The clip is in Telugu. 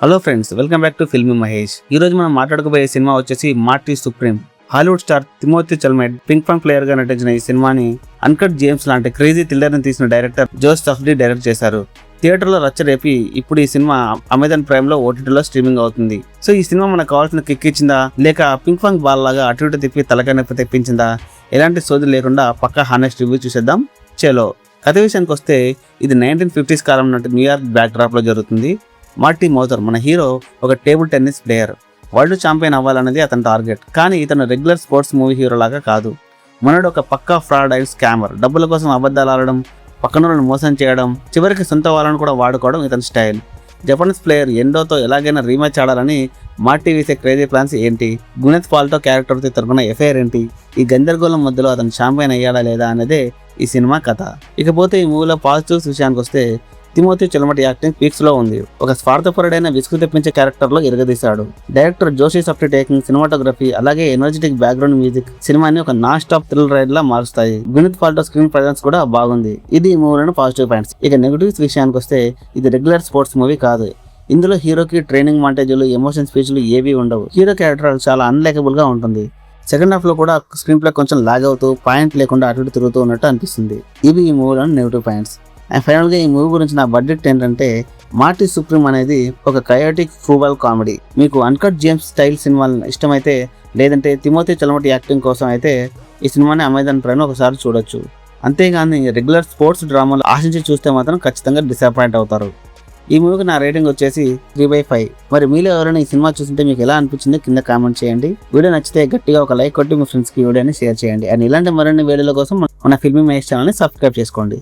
Hello friends, welcome back to Filmy Mahesh. ఈ రోజు మనం మాట్లాడుకోబోయే సినిమా వచ్చేసి Marty Supreme. Hollywood star Timothy Chalamet ping pong player గా నటించిన ఈ సినిమాని అన్కట్ జేమ్స్ లాంటి క్రేజీ థ్రిల్లర్ ని తీసిన డైరెక్టర్ జోస్ సఫ్డీ డైరెక్ట్ చేశారు. థియేటర్లో రచ్చరేపి ఇప్పుడు ఈ సినిమా అమెజాన్ ప్రైమ్ లో ఓటీటీలో స్ట్రీమింగ్ అవుతుంది. సో ఈ సినిమా మనకు కావాల్సిన కిక్ ఇచ్చిందా, లేక పింక్ పాంగ్ బాల్ లాగా అటు ఇటు తిప్పి తలకాయ నొప్పి తెప్పించిందా? ఎలాంటి సోది లేకుండా పక్కా హానెస్ట్ రివ్యూ చూసేద్దాం. చలో కథ విషయానికి వస్తే, ఇది 1950s కాలం నాటి న్యూయార్క్ బ్యాక్ డ్రాప్ లో జరుగుతుంది. మార్టీ మోజర్ మన హీరో ఒక table tennis player. World champion అవ్వాలనేది అతని టార్గెట్. కానీ ఇతను రెగ్యులర్ స్పోర్ట్స్ మూవీ హీరో లాగా కాదు. మనోడు ఒక పక్కా ఫ్రాడ్ అండ్ స్కామర్. డబ్బుల కోసం అబద్ధాలు ఆడడం, పక్కనోళ్ళని మోసం చేయడం, చివరికి సొంత వాళ్ళని కూడా వాడుకోవడం ఇతని స్టైల్. జపనీస్ ప్లేయర్ ఎండోతో ఎలాగైనా రీమ్యాచ్ ఆడాలని మార్టీ వేసే క్రేజీ ప్లాన్స్ ఏంటి? గునెత్ పాల్టో క్యారెక్టర్తో తరపున ఎఫ్ఐఆర్ ఏంటి? ఈ గందరగోళం మధ్యలో అతను ఛాంపియన్ అయ్యాడా లేదా అనేదే ఈ సినిమా కథ. ఇకపోతే ఈ మూవీలో పాజిటివ్స్ విషయానికి వస్తే, తిమోతి చల్మెట్ యాక్టింగ్ పీక్స్ లో ఉంది. ఒక స్వార్థపరుడైన విసుగు తెప్పించే క్యారెక్టర్ లో ఎరగదీశాడు. డైరెక్టర్ జోషి సఫ్డీ టేకింగ్, సినిమాటోగ్రఫీ, అలాగే ఎనర్జెటిక్ బ్యాక్గ్రౌండ్ మ్యూజిక్ సినిమాని ఒక నాన్ స్టాప్ థ్రిల్ రైడ్ లా మారుస్తాయి. గునెత్ పాల్టో స్క్రీన్ ప్రెజెన్స్ కూడా బాగుంది. ఇది ఈ మూవీలోని పాజిటివ్ పాయింట్స్. ఇక నెగిటివ్స్ విషయానికి వస్తే, ఇది రెగ్యులర్ స్పోర్ట్స్ మూవీ కాదు. ఇందులో హీరోకి ట్రైనింగ్ మాంటేజీలు, ఎమోషన్ స్పీచ్లు ఏవీ ఉండవు. హీరో క్యారెక్టర్ చాలా అన్లైకబుల్ గా ఉంటుంది. సెకండ్ హాఫ్ లో కూడా స్క్రీన్ ప్లే కొంచెం లాగ్ అవుతూ, పాయింట్ లేకుండా అటు ఇటు తిరుగుతూ ఉన్నట్టు అనిపిస్తుంది. ఇవి ఈ మూవీలోని నెగిటివ్ పాయింట్స్. అండ్ ఫైనల్గా ఈ మూవీ గురించి నా బడ్జెట్ ఏంటంటే, మార్టీ సుప్రీం అనేది ఒక కయోటిక్ ఫ్రూబల్ కామెడీ. మీకు అన్కట్ జేమ్స్ స్టైల్ సినిమాలు ఇష్టమైతే, లేదంటే తిమోతి చల్మెట్ యాక్టింగ్ కోసం అయితే ఈ సినిమాని అమెజాన్ ప్రైమ్ ఒకసారి చూడొచ్చు. అంతేగాని రెగ్యులర్ స్పోర్ట్స్ డ్రామాలు ఆశించి చూస్తే మాత్రం ఖచ్చితంగా డిసప్పాయింట్ అవుతారు. ఈ మూవీకి నా రేటింగ్ వచ్చేసి 3/5. మరి మీలో ఎవరైనా ఈ సినిమా చూస్తుంటే మీకు ఎలా అనిపించిందో కింద కామెంట్ చేయండి. వీడియో నచ్చితే గట్టిగా ఒక లైక్ కొట్టి మీ ఫ్రెండ్స్కి వీడియోని షేర్ చేయండి. అండ్ ఇలాంటి మరిన్ని వీడియోల కోసం మన ఫిల్మీ మహేష్ ఛానల్ని సబ్స్క్రైబ్ చేసుకోండి.